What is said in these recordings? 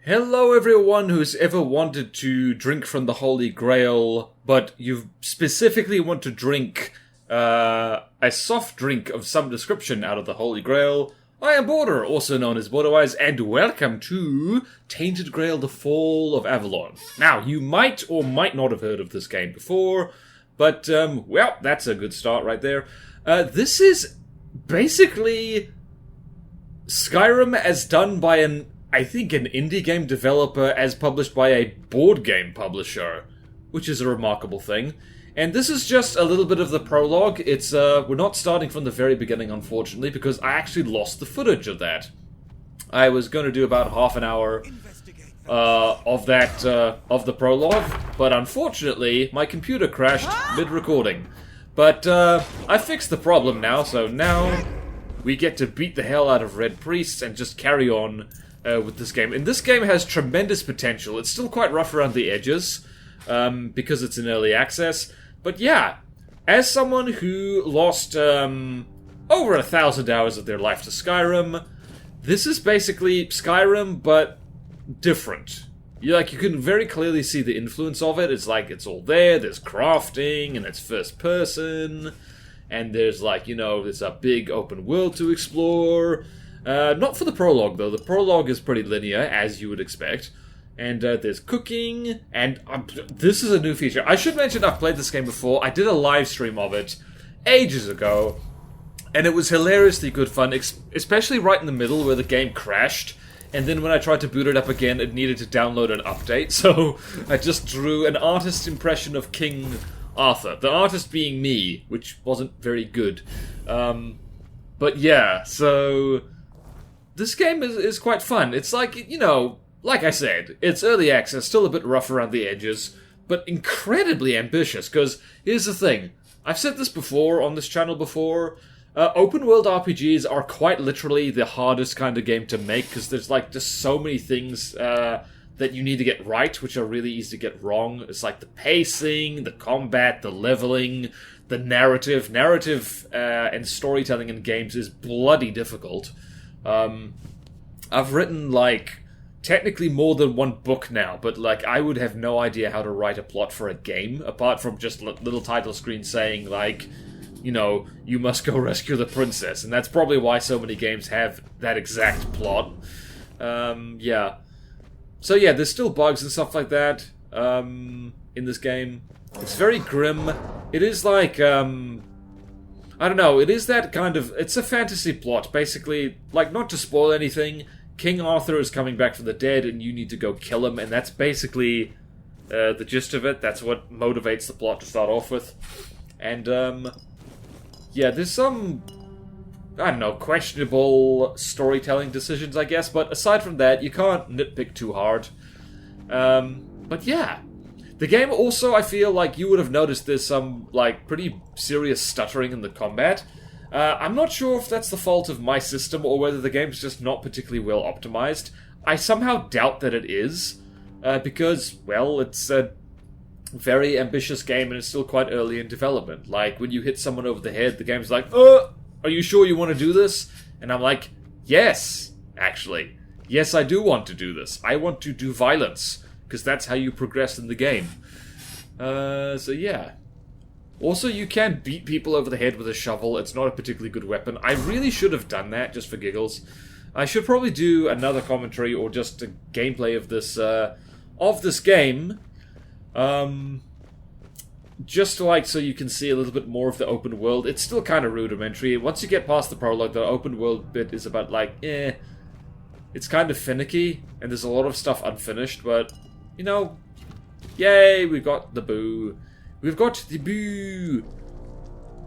Hello everyone who's ever wanted to drink from the Holy Grail, but you specifically want to drink a soft drink of some description out of the Holy Grail. I am Border, also known as BorderRRR, and welcome to Tainted Grail, the Fall of Avalon. Now, you might or might not have heard of this game before, but, well, that's a good start right there. This is basically Skyrim as done by I think an indie game developer as published by a board game publisher, which is a remarkable thing. And this is just a little bit of the prologue. It's we're not starting from the very beginning, unfortunately, because I actually lost the footage of that. I was going to do about half an hour of the prologue, but unfortunately, my computer crashed mid-recording. But I fixed the problem now, so now we get to beat the hell out of Red Priests and just carry on with this game. And this game has tremendous potential. It's still quite rough around the edges, because it's in early access. But yeah, as someone who lost over 1,000 hours of their life to Skyrim, this is basically Skyrim, but different. You can very clearly see the influence of it. It's like, it's all there, there's crafting, and it's first person, and there's there's a big open world to explore. Not for the prologue, though. The prologue is pretty linear, as you would expect. And there's cooking, and this is a new feature. I should mention I've played this game before. I did a live stream of it ages ago, and it was hilariously good fun, especially right in the middle where the game crashed. And then when I tried to boot it up again, it needed to download an update, so I just drew an artist's impression of King Arthur. The artist being me, which wasn't very good. But yeah, so this game is quite fun. It's like, like I said, it's early access, still a bit rough around the edges, but incredibly ambitious, because here's the thing. I've said this before on this channel before. Open-world RPGs are quite literally the hardest kind of game to make, because there's just so many things that you need to get right, which are really easy to get wrong. It's like the pacing, the combat, the leveling, the narrative. Narrative and storytelling in games is bloody difficult. I've written, technically more than one book now, but, I would have no idea how to write a plot for a game, apart from just little title screens saying, you must go rescue the princess, and that's probably why so many games have that exact plot. Yeah. So yeah, there's still bugs and stuff like that, in this game. It's very grim. It is I don't know, it is that kind of, it's a fantasy plot, basically, not to spoil anything, King Arthur is coming back from the dead and you need to go kill him, and that's basically the gist of it. That's what motivates the plot to start off with. And, yeah, there's some, I don't know, questionable storytelling decisions, I guess, but aside from that, you can't nitpick too hard. But yeah. The game also, I feel like you would have noticed there's some, pretty serious stuttering in the combat. I'm not sure if that's the fault of my system or whether the game's just not particularly well optimized. I somehow doubt that it is, because, well, it's a very ambitious game and it's still quite early in development. When you hit someone over the head, the game's like, are you sure you want to do this? And I'm like, yes, actually. Yes, I do want to do this. I want to do violence, because that's how you progress in the game. So yeah. Also, you can beat people over the head with a shovel. It's not a particularly good weapon. I really should have done that, just for giggles. I should probably do another commentary, or just a gameplay of this game. Just so you can see a little bit more of the open world. It's still kind of rudimentary. Once you get past the prologue, the open world bit is about, it's kind of finicky, and there's a lot of stuff unfinished, but yay, we got the boo. We've got the boo!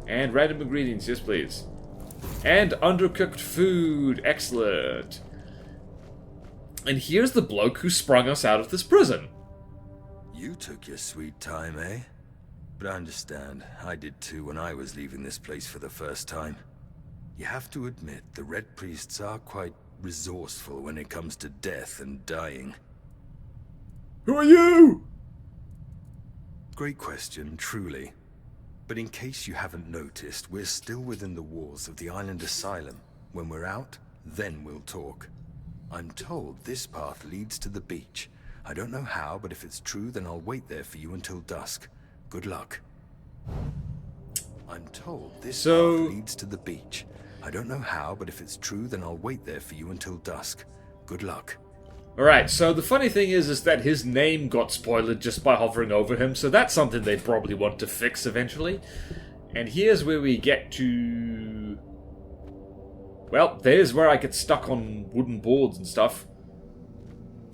And random ingredients, yes please. And undercooked food, excellent. And here's the bloke who sprung us out of this prison. You took your sweet time, eh? But I understand, I did too when I was leaving this place for the first time. You have to admit, the Red Priests are quite resourceful when it comes to death and dying. Who are you? Great question, truly. But in case you haven't noticed, we're still within the walls of the island asylum. When we're out, then we'll talk. I'm told this path leads to the beach. I don't know how, but if it's true, then I'll wait there for you until dusk. Good luck. I'm told this path leads to the beach. I don't know how, but if it's true, then I'll wait there for you until dusk. Good luck. Alright, so the funny thing is that his name got spoiled just by hovering over him, so that's something they probably want to fix eventually. And here's where we get to... Well, there's where I get stuck on wooden boards and stuff.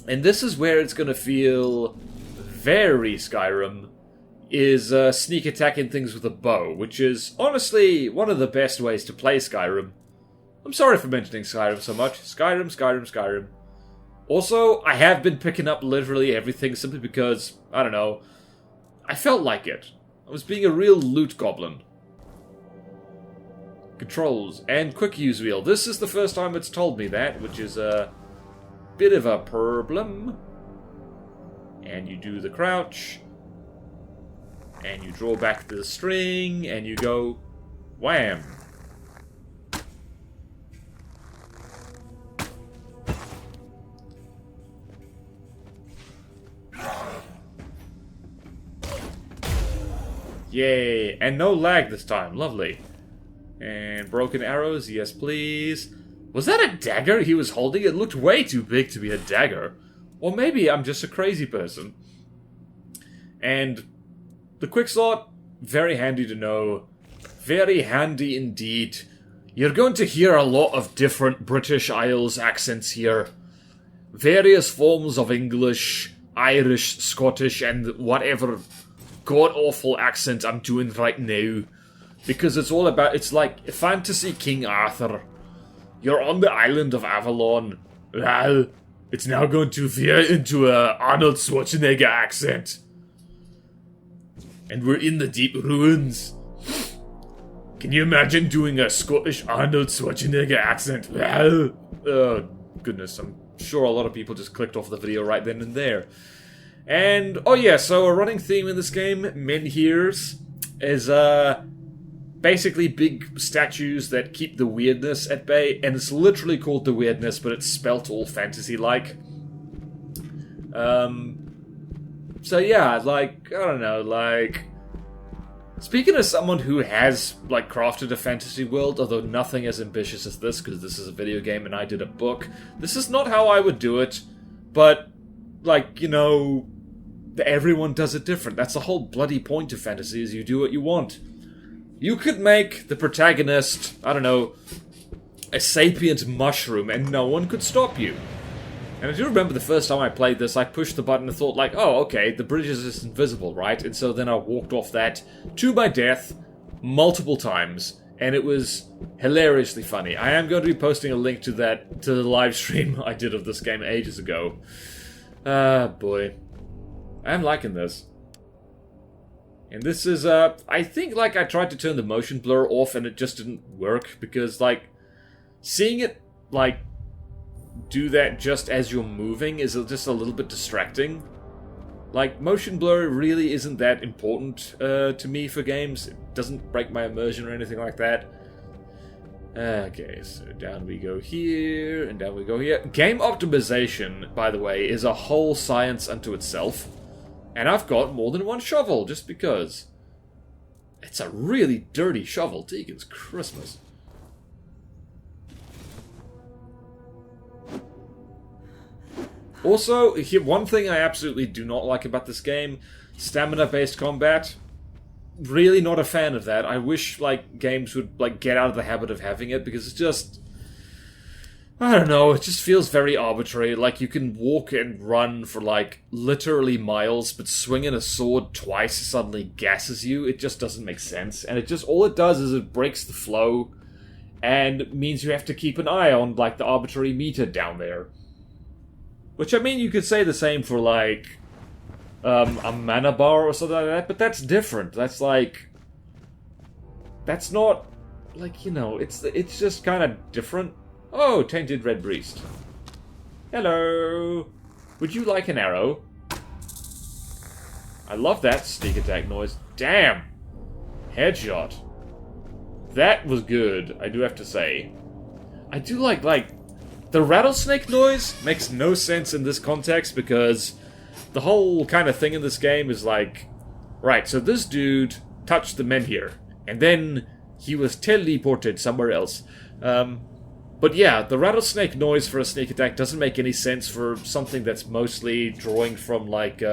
And this is where it's going to feel very Skyrim, is sneak attacking things with a bow, which is honestly one of the best ways to play Skyrim. I'm sorry for mentioning Skyrim so much. Skyrim. Also, I have been picking up literally everything simply because, I don't know, I felt like it. I was being a real loot goblin. Controls and quick use wheel. This is the first time it's told me that, which is a bit of a problem. And you do the crouch. And you draw back the string, and you go wham. Yay, and no lag this time, lovely. And broken arrows, yes please. Was that a dagger he was holding? It looked way too big to be a dagger. Or maybe I'm just a crazy person. And the quick slot, very handy to know. Very handy indeed. You're going to hear a lot of different British Isles accents here. Various forms of English, Irish, Scottish, and whatever god-awful accent I'm doing right now. Because it's all about, it's like fantasy King Arthur. You're on the island of Avalon. Well, it's now going to veer into a Arnold Schwarzenegger accent. And we're in the deep ruins. Can you imagine doing a Scottish Arnold Schwarzenegger accent? Well, oh, goodness, I'm sure a lot of people just clicked off the video right then and there. And, oh yeah, so a running theme in this game, Menhirs, is basically big statues that keep the weirdness at bay, and it's literally called the weirdness, but it's spelt all fantasy-like. So yeah, like, I don't know, like... Speaking as someone who has, like, crafted a fantasy world, although nothing as ambitious as this, because this is a video game and I did a book, this is not how I would do it, but, like, you know, everyone does it different. That's the whole bloody point of fantasy, is you do what you want. You could make the protagonist, I don't know, a sapient mushroom, and no one could stop you. And I do remember the first time I played this, I pushed the button and thought, like, oh, okay, the bridge is just invisible, right? And so then I walked off that to my death multiple times, and it was hilariously funny. I am going to be posting a link to that, to the live stream I did of this game ages ago. Ah, boy. I'm liking this. And this is, I think, like, I tried to turn the motion blur off and it just didn't work, because, like, seeing it, like, do that just as you're moving is just a little bit distracting. Like, motion blur really isn't that important to me for games. It doesn't break my immersion or anything like that. Okay, so down we go here, and down we go here. Game optimization, by the way, is a whole science unto itself. And I've got more than one shovel, just because. It's a really dirty shovel, Deacon's Christmas. Also, one thing I absolutely do not like about this game, stamina-based combat. Really not a fan of that. I wish, like, games would, like, get out of the habit of having it, because it's just... I don't know, it just feels very arbitrary. Like, you can walk and run for, like, literally miles, but swinging a sword twice suddenly gasses you. It just doesn't make sense. And it just, all it does is it breaks the flow, and means you have to keep an eye on, like, the arbitrary meter down there. Which, I mean, you could say the same for, like, a mana bar or something like that, but that's different. That's, like... That's not... Like, you know, it's just kind of different. Oh, Tainted Red Priest. Hello! Would you like an arrow? I love that sneak attack noise. Damn! Headshot. That was good, I do have to say. I do like, The rattlesnake noise makes no sense in this context because the whole kind of thing in this game is like, right, so this dude touched the men here, and then he was teleported somewhere else. But yeah, the rattlesnake noise for a sneak attack doesn't make any sense for something that's mostly drawing from, like,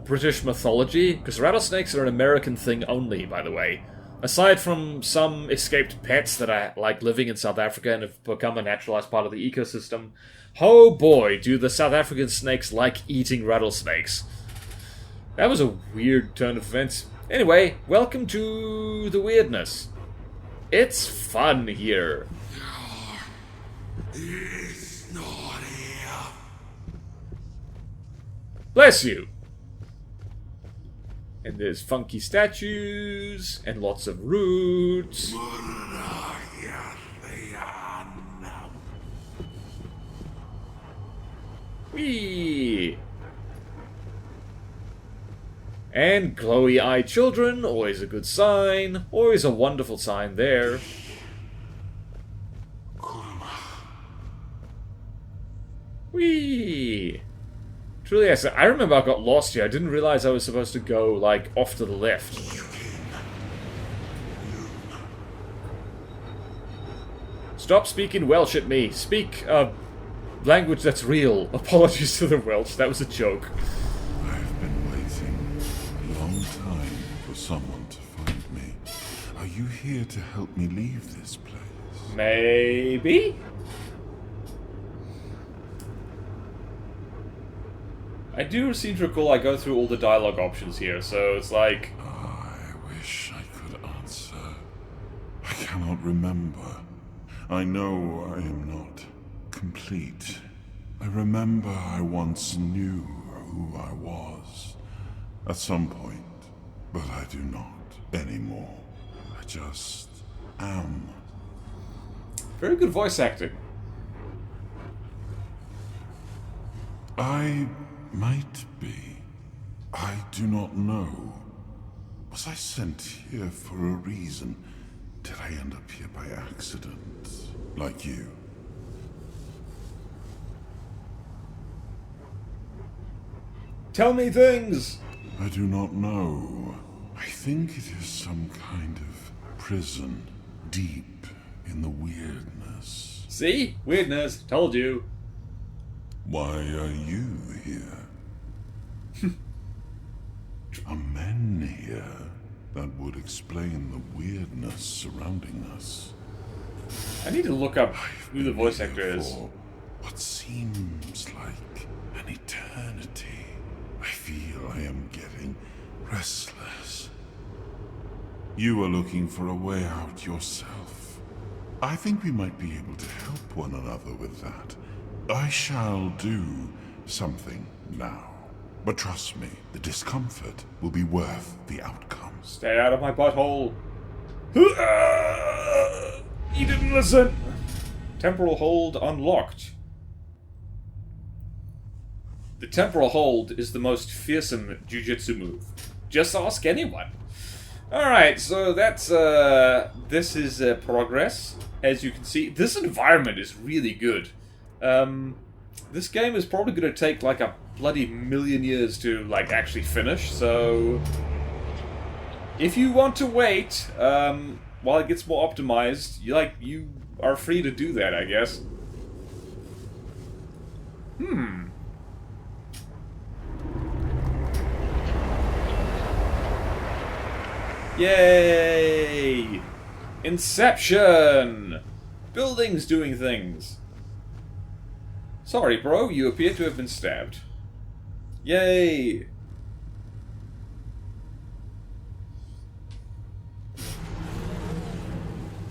British mythology, because rattlesnakes are an American thing only, by the way. Aside from some escaped pets that are, like, living in South Africa and have become a naturalized part of the ecosystem, oh boy, do the South African snakes like eating rattlesnakes. That was a weird turn of events. Anyway, welcome to the weirdness. It's fun here. It's not here. Bless you. And there's funky statues and lots of roots. Whee! And glowy-eyed children, always a good sign. Always a wonderful sign there. Whee! Truly, yes, I remember I got lost here. I didn't realize I was supposed to go, like, off to the left. Stop speaking Welsh at me. Speak, language that's real. Apologies to the Welsh, that was a joke. I've been waiting a long time for someone to find me. Are you here to help me leave this place? Maybe? I do seem to recall I go through all the dialogue options here, so it's like... I wish I could answer. I cannot remember. I know I am not complete. I remember I once knew who I was. At some point, but I do not anymore. I just am. Very good voice acting. I might be. I do not know. Was I sent here for a reason? Did I end up here by accident? Like you? Tell me things! I do not know. I think it is some kind of prison deep in the weirdness. See? Weirdness. Told you. Why are you here? Are men here? That would explain the weirdness surrounding us. I need to look up who the voice actor is. For what seems like an eternity. I feel I am getting restless. You are looking for a way out yourself. I think we might be able to help one another with that. I shall do something now. But trust me, the discomfort will be worth the outcome. Stay out of my butthole. You didn't listen. Temporal hold unlocked. The temporal hold is the most fearsome jujitsu move. Just ask anyone. Alright, so that's, this is progress. As you can see, this environment is really good. This game is probably going to take like a bloody million years to like actually finish, so if you want to wait while it gets more optimized, you are free to do that, I guess. Yay! Inception! Buildings doing things. Sorry, bro, you appear to have been stabbed. Yay!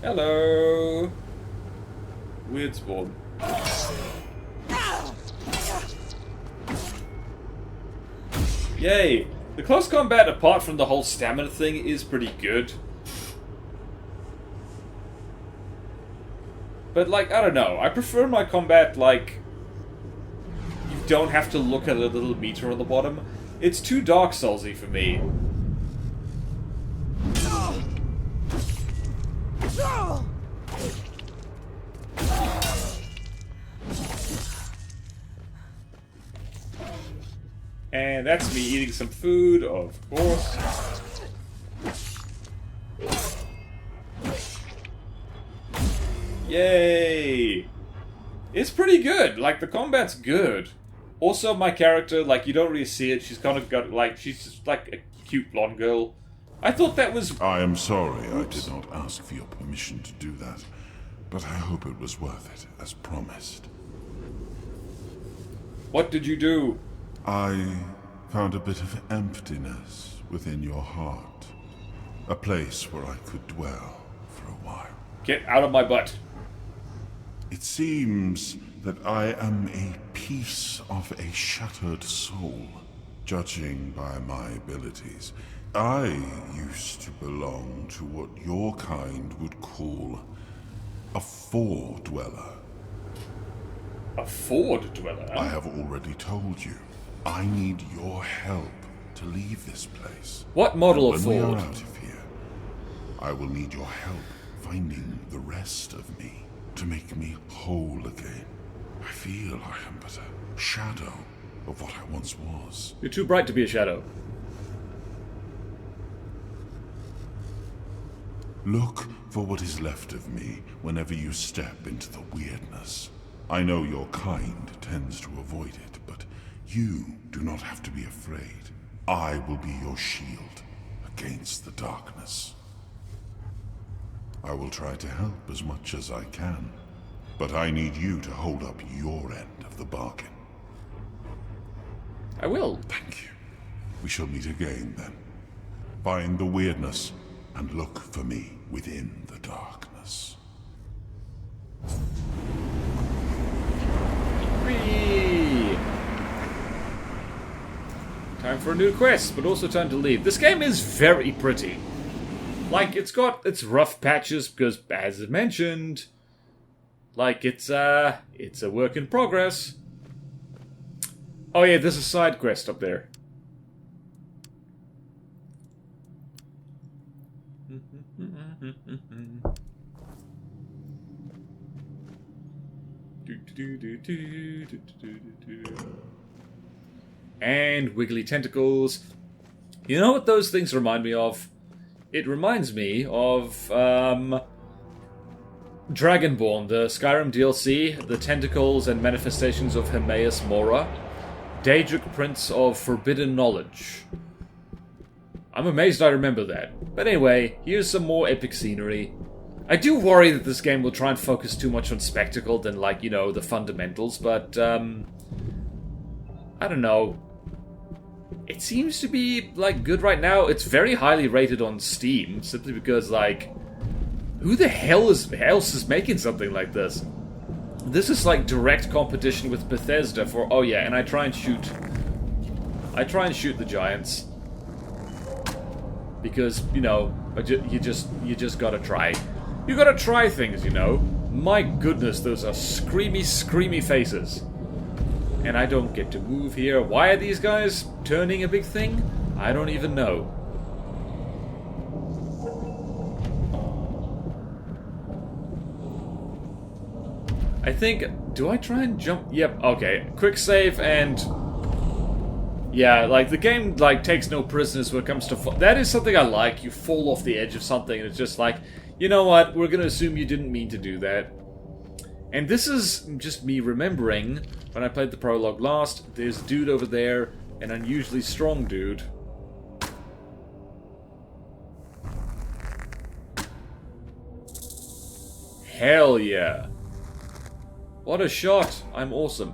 Hello! Weird spawn. Yay! The close combat, apart from the whole stamina thing, is pretty good. But, like, I don't know. I prefer my combat, like... You don't have to look at a little meter on the bottom. It's too Dark Souls-y for me. And that's me eating some food, of course. Yay! It's pretty good. Like, the combat's good. Also, my character, like, you don't really see it. She's kind of got, like, she's just like a cute blonde girl. I thought that was... I am sorry I did not ask for your permission to do that, but I hope it was worth it, as promised. What did you do? I found a bit of emptiness within your heart. A place where I could dwell for a while. Get out of my butt. It seems that I am a piece of a shattered soul, judging by my abilities. I used to belong to what your kind would call a Fore-dweller. A Ford-dweller? I have already told you, I need your help to leave this place. What model of When we Ford? are out of here, I will need your help finding the rest of me to make me whole again. I feel I am but a shadow of what I once was. You're too bright to be a shadow. Look for what is left of me whenever you step into the weirdness. I know your kind tends to avoid it, but you do not have to be afraid. I will be your shield against the darkness. I will try to help as much as I can, but I need you to hold up your end of the bargain. I will. Thank you. We shall meet again then. Find the weirdness and look for me within the darkness. Whee! Time for a new quest, but also time to leave. This game is very pretty. Like, it's got its rough patches because, as I mentioned, like, it's a work in progress. Oh yeah, there's a side quest up there. And wiggly tentacles. You know what those things remind me of? It reminds me of Dragonborn, the Skyrim DLC, the tentacles and manifestations of Hermaeus Mora, Daedric Prince of Forbidden Knowledge. I'm amazed I remember that. But anyway, here's some more epic scenery. I do worry that this game will try and focus too much on spectacle than, like, you know, the fundamentals, but, I don't know. It seems to be, like, good right now. It's very highly rated on Steam, simply because, like, who the hell else is making something like this? This is, like, direct competition with Bethesda for, oh yeah, and I try and shoot the giants. Because, you know, you just gotta try. You gotta try things, you know. My goodness, those are screamy, screamy faces. And I don't get to move here. Why are these guys turning a big thing? I don't even know. I think... Do I try and jump? Yep, okay. Quick save and... Yeah, like, the game, like, takes no prisoners when it comes to... That is something I like. You fall off the edge of something and it's just like... You know what? We're gonna assume you didn't mean to do that. And this is just me remembering, when I played the prologue last, there's a dude over there, an unusually strong dude. Hell yeah. What a shot. I'm awesome.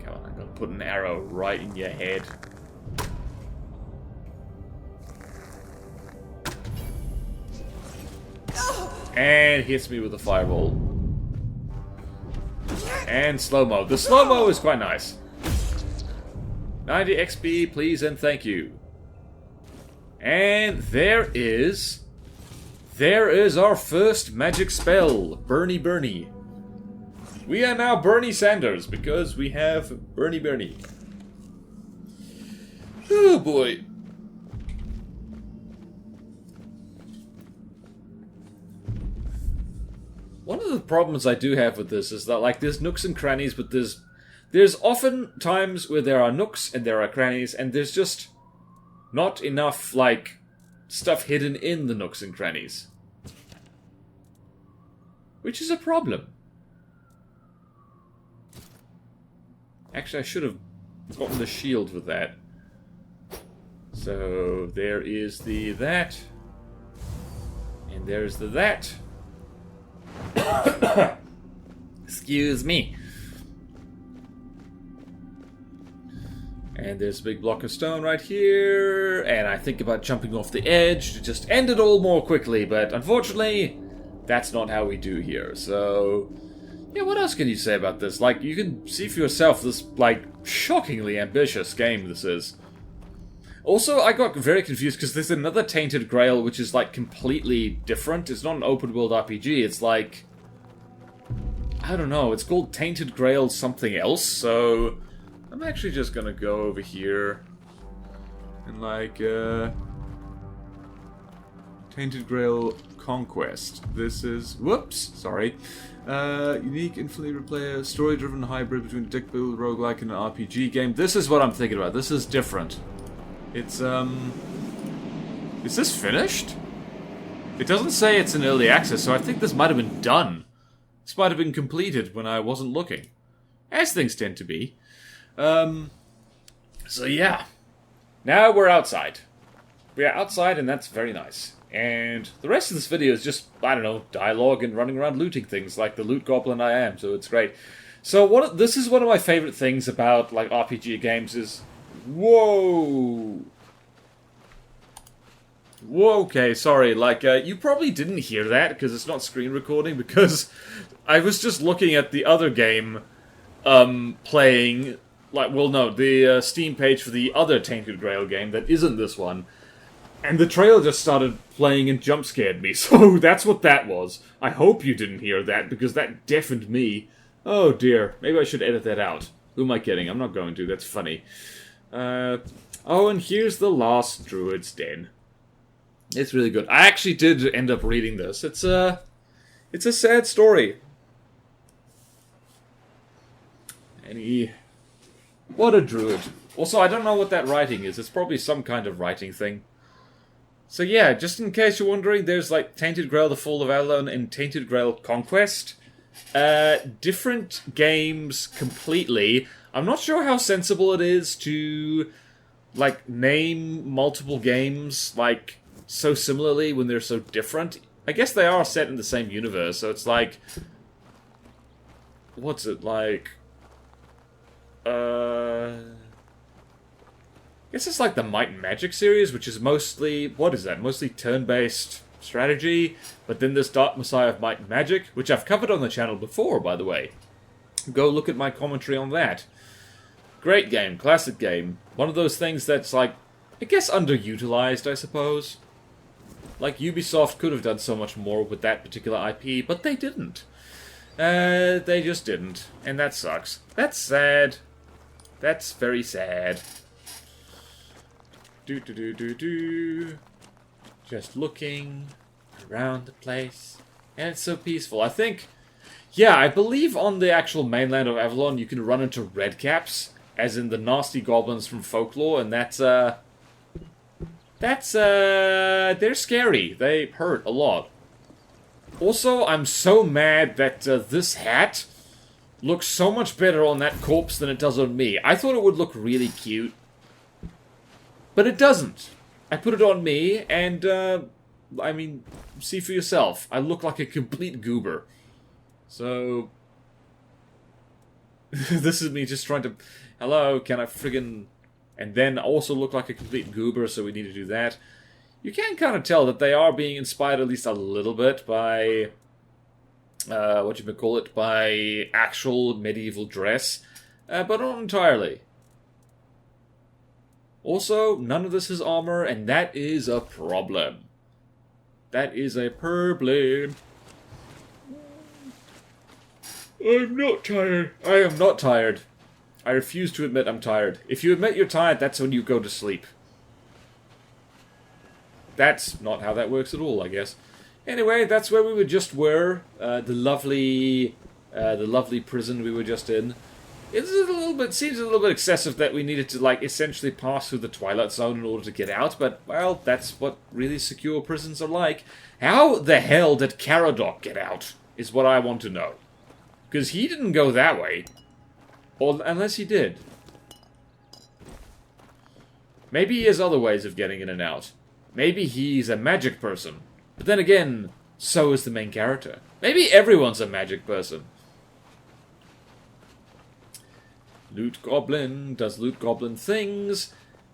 Come on, I'm gonna put an arrow right in your head. And hits me with a fireball. And slow-mo. The slow-mo is quite nice. 90 XP, please and thank you. And there is our first magic spell, Bernie Bernie. We are now Bernie Sanders because we have Bernie Bernie. Oh boy. One of the problems I do have with this is that, like, there's nooks and crannies, but there's There's often times where there are nooks and there are crannies, and there's just not enough, like, stuff hidden in the nooks and crannies. Which is a problem. Actually, I should have gotten the shield with that. So, there is the that. And there's the that. Excuse me. And there's a big block of stone right here. And I think about jumping off the edge to just end it all more quickly. But unfortunately, that's not how we do here. So, yeah, what else can you say about this? Like, you can see for yourself this, like, shockingly ambitious game this is. Also, I got very confused because there's another Tainted Grail which is, like, completely different. It's not an open-world RPG. It's like, I don't know. It's called Tainted Grail something else. So, I'm actually just gonna go over here and, like, Tainted Grail Conquest. This is... Whoops! Sorry. Unique, infinitely replayer, story-driven hybrid between a deck build, roguelike, and an RPG game. This is what I'm thinking about. This is different. It's, is this finished? It doesn't say it's in early access, so I think this might have been done. This might have been completed when I wasn't looking. As things tend to be. So yeah. Now we're outside. We are outside, and that's very nice. And the rest of this video is just, I don't know, dialogue and running around looting things like the loot goblin I am, so it's great. So this is one of my favorite things about, like, RPG games is... Whoa! Whoa, okay, sorry, like, you probably didn't hear that, because it's not screen recording, because I was just looking at the other game, playing, like, well, no, the Steam page for the other Tainted Grail game that isn't this one, and the trailer just started playing and jump-scared me, so that's what that was. I hope you didn't hear that, because that deafened me. Oh dear, maybe I should edit that out. Who am I kidding? I'm not going to, that's funny. Oh, and here's the last Druid's Den. It's really good. I actually did end up reading this. It's a sad story. What a druid. Also, I don't know what that writing is. It's probably some kind of writing thing. So yeah, just in case you're wondering, there's like Tainted Grail, the Fall of Avalon, and Tainted Grail Conquest. Different games completely. I'm not sure how sensible it is to, like, name multiple games, like, so similarly when they're so different. I guess they are set in the same universe, so it's like... What's it, like... I guess it's like the Might and Magic series, which is mostly... What is that? Mostly turn-based strategy, but then there's Dark Messiah of Might and Magic, which I've covered on the channel before, by the way. Go look at my commentary on that. Great game, classic game. One of those things that's, like, I guess underutilized, I suppose. Like, Ubisoft could have done so much more with that particular IP, but they didn't. They just didn't, and that sucks. That's sad. That's very sad. Just looking around the place, and it's so peaceful. I think, yeah, I believe on the actual mainland of Avalon you can run into redcaps, as in the nasty goblins from folklore, and they're scary. They hurt a lot. Also, I'm so mad that this hat looks so much better on that corpse than it does on me. I thought it would look really cute, but it doesn't. I put it on me, and, I mean, see for yourself. I look like a complete goober. So, this is me just trying to... Hello, can I friggin... And then also look like a complete goober, so we need to do that. You can kind of tell that they are being inspired at least a little bit by... by actual medieval dress. But not entirely. Also, none of this is armor, and that is a problem. That is a problem. I'm not tired. I am not tired. I refuse to admit I'm tired. If you admit you're tired, that's when you go to sleep. That's not how that works at all, I guess. Anyway, that's where we just were. The lovely prison we were just in. It's a little bit, seems a little bit excessive that we needed to, like, essentially pass through the Twilight Zone in order to get out, but, well, that's what really secure prisons are like. How the hell did Caradoc get out, is what I want to know. Because he didn't go that way. Or, unless he did. Maybe he has other ways of getting in and out. Maybe he's a magic person. But then again, so is the main character. Maybe everyone's a magic person. Loot Goblin does Loot Goblin things.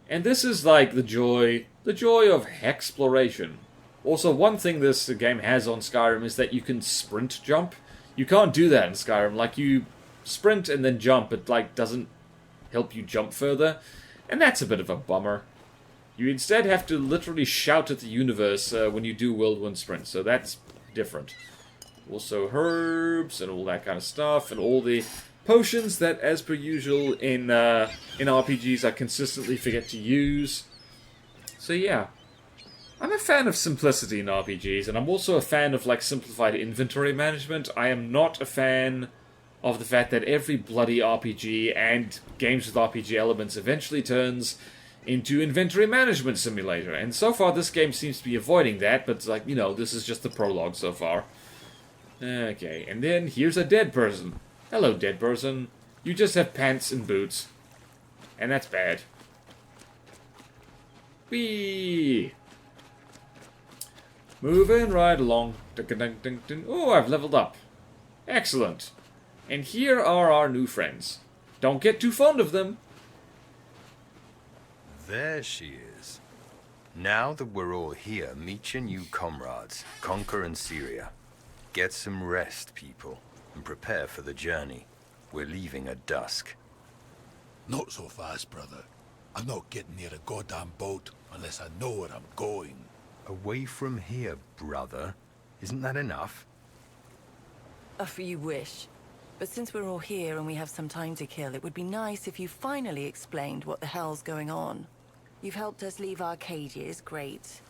And this is like the joy of exploration. Also, one thing this game has on Skyrim is that you can sprint jump. You can't do that in Skyrim. Like, you sprint and then jump. It, like, doesn't help you jump further. And that's a bit of a bummer. You instead have to literally shout at the universe when you do whirlwind sprint. So that's different. Also herbs and all that kind of stuff. And all the potions that, as per usual, in RPGs I consistently forget to use. So yeah. I'm a fan of simplicity in RPGs, and I'm also a fan of, like, simplified inventory management. I am not a fan of the fact that every bloody RPG and games with RPG elements eventually turns into inventory management simulator. And so far this game seems to be avoiding that, but, like, you know, this is just the prologue so far. Okay, and then here's a dead person. Hello, dead person. You just have pants and boots. And that's bad. Whee! Moving right along. Oh, I've leveled up. Excellent. And here are our new friends. Don't get too fond of them. There she is. Now that we're all here, meet your new comrades, Conquer and Syria. Get some rest, people, and prepare for the journey. We're leaving at dusk. Not so fast, brother. I'm not getting near a goddamn boat unless I know where I'm going. Away from here, brother. Isn't that enough? If you wish. But since we're all here and we have some time to kill, it would be nice if you finally explained what the hell's going on. You've helped us leave Arcadia's great.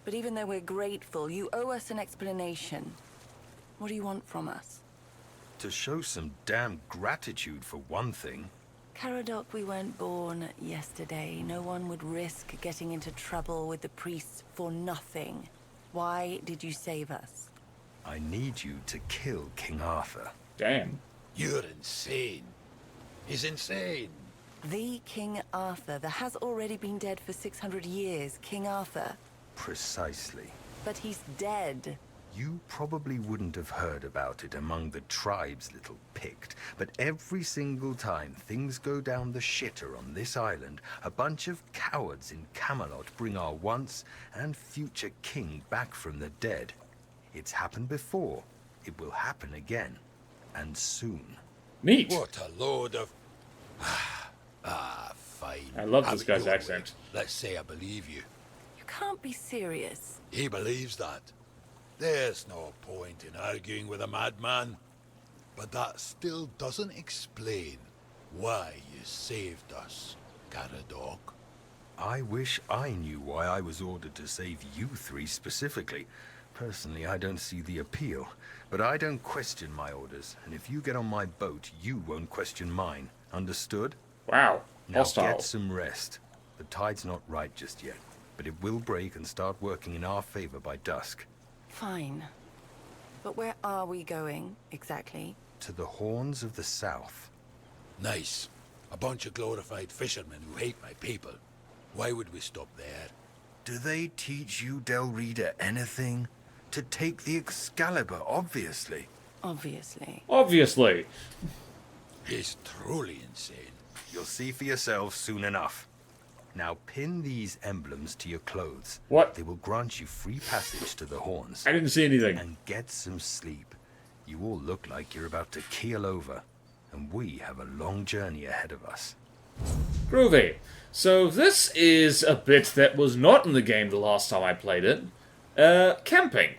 But even though we're grateful, you owe us an explanation. What do you want from us? To show some damn gratitude for one thing. Caradoc, we weren't born yesterday. No one would risk getting into trouble with the priests for nothing. Why did you save us? I need you to kill King Arthur. Damn. You're insane. He's insane. The King Arthur that has already been dead for 600 years. King Arthur. Precisely. But he's dead. You probably wouldn't have heard about it among the tribe's little Pict, but every single time things go down the shitter on this island, a bunch of cowards in Camelot bring our once and future king back from the dead. It's happened before. It will happen again. And soon. Neat. What a load of... fine. I love this Have it guy's your accent. way. Let's say I believe you. You can't be serious. He believes that. There's no point in arguing with a madman. But that still doesn't explain why you saved us, Caradoc. I wish I knew why I was ordered to save you three specifically. Personally, I don't see the appeal. But I don't question my orders, and if you get on my boat, you won't question mine. Understood? Wow. Now Hostile. get some rest. The tide's not right just yet, but it will break and start working in our favor by dusk. Fine. But where are we going, exactly? To the Horns of the South. Nice. A bunch of glorified fishermen who hate my people. Why would we stop there? Do they teach you, Del Rita, anything? To take the Excalibur, obviously. Obviously. Obviously. He's truly insane. You'll see for yourselves soon enough. Now pin these emblems to your clothes. What? They will grant you free passage to the Horns. I didn't see anything. And get some sleep. You all look like you're about to keel over. And we have a long journey ahead of us. Groovy. So this is a bit that was not in the game the last time I played it. Camping.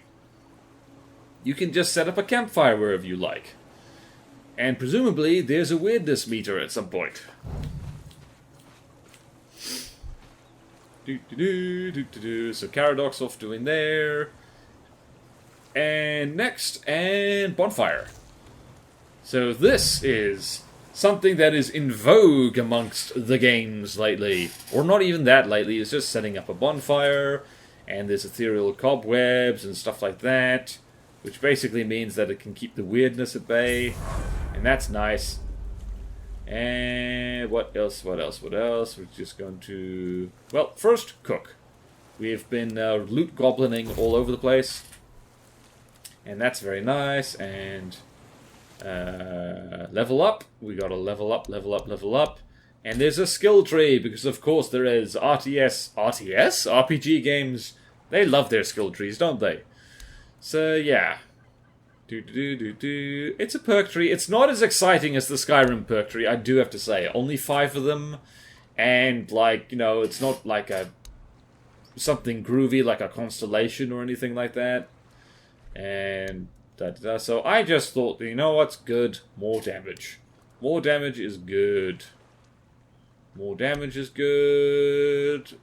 You can just set up a campfire wherever you like. And presumably there's a weirdness meter at some point. So Caradoc's off doing there. And next, and bonfire. So this is something that is in vogue amongst the games lately. Or not even that lately, it's just setting up a bonfire, and there's ethereal cobwebs and stuff like that, which basically means that it can keep the weirdness at bay, and that's nice. And what else? We're just going to... Well, first, cook. We've been loot goblining all over the place, and that's very nice. And level up. We gotta level up. And there's a skill tree, because of course there is. RPG games, they love their skill trees, don't they? So yeah. It's a perk tree. It's not as exciting as the Skyrim perk tree, I do have to say. Only 5 of them, and like, you know, it's not like something groovy like a constellation or anything like that. And so I just thought, you know what's good? More damage. More damage is good. More damage is good.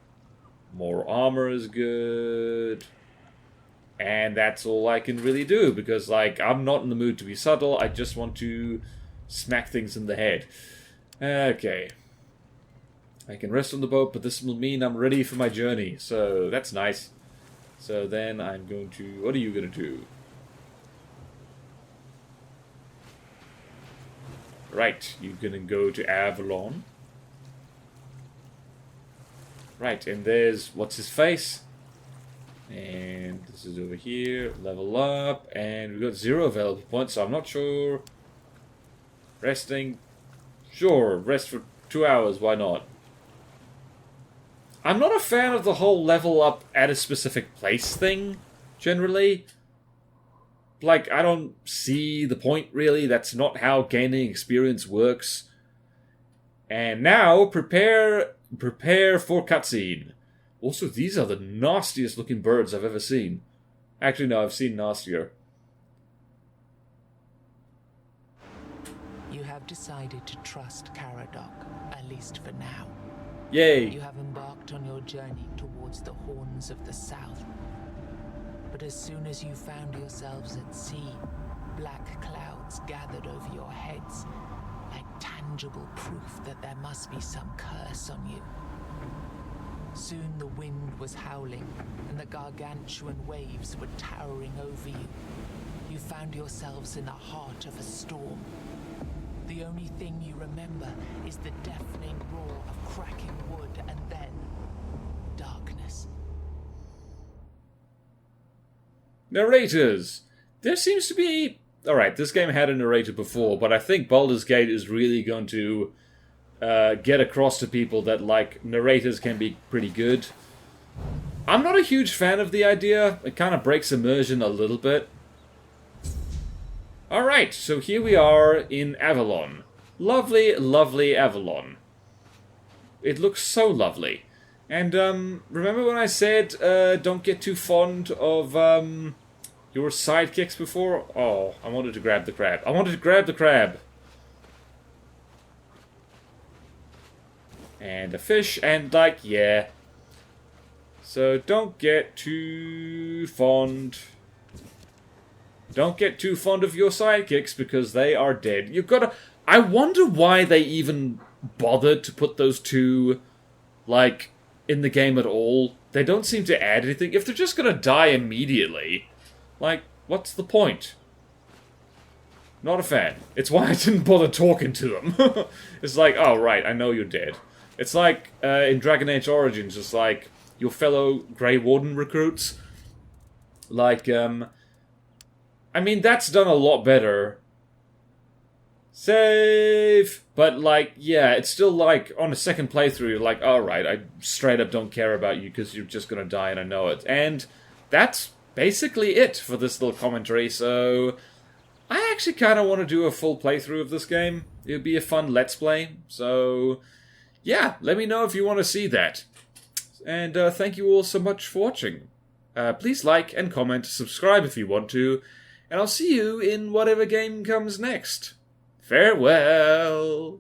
More armor is good. And that's all I can really do, because, like, I'm not in the mood to be subtle. I just want to smack things in the head. Okay. I can rest on the boat, but this will mean I'm ready for my journey. So, that's nice. So then I'm going to... What are you going to do? Right, you're going to go to Avalon. Right, and there's... What's his face? And this is over here. Level up. And we've got 0 available points, so I'm not sure. Resting. Sure, rest for 2 hours, why not? I'm not a fan of the whole level up at a specific place thing, generally. Like, I don't see the point, really. That's not how gaining experience works. And now, prepare for cutscene. Also, these are the nastiest looking birds I've ever seen. Actually, no, I've seen nastier. You have decided to trust Caradoc, at least for now. Yay! You have embarked on your journey towards the Horns of the South. But as soon as you found yourselves at sea, black clouds gathered over your heads, like tangible proof that there must be some curse on you. Soon the wind was howling, and the gargantuan waves were towering over you. You found yourselves in the heart of a storm. The only thing you remember is the deafening roar of cracking wood, and then darkness. Narrators! There seems to be... Alright, this game had a narrator before, but I think Baldur's Gate is really going to get across to people that, like, narrators can be pretty good. I'm not a huge fan of the idea. It kind of breaks immersion a little bit. Alright, so here we are in Avalon. Lovely, lovely Avalon. It looks so lovely. And, remember when I said, don't get too fond of, your sidekicks before? Oh, I wanted to grab the crab. I wanted to grab the crab! And a fish, and, like, yeah. So, don't get too fond. Don't get too fond of your sidekicks, because they are dead. You've gotta... I wonder why they even bothered to put those two, like, in the game at all. They don't seem to add anything. If they're just gonna die immediately, like, what's the point? Not a fan. It's why I didn't bother talking to them. It's like, oh, right, I know you're dead. It's like, in Dragon Age Origins, it's like, your fellow Grey Warden recruits. Like, I mean, that's done a lot better. Save! But, like, yeah, it's still like, on a second playthrough, you're like, alright, I straight up don't care about you because you're just gonna die and I know it. And that's basically it for this little commentary, so... I actually kind of want to do a full playthrough of this game. It would be a fun Let's Play, so... Yeah, let me know if you want to see that. And thank you all so much for watching. Please like and comment, subscribe if you want to, and I'll see you in whatever game comes next. Farewell!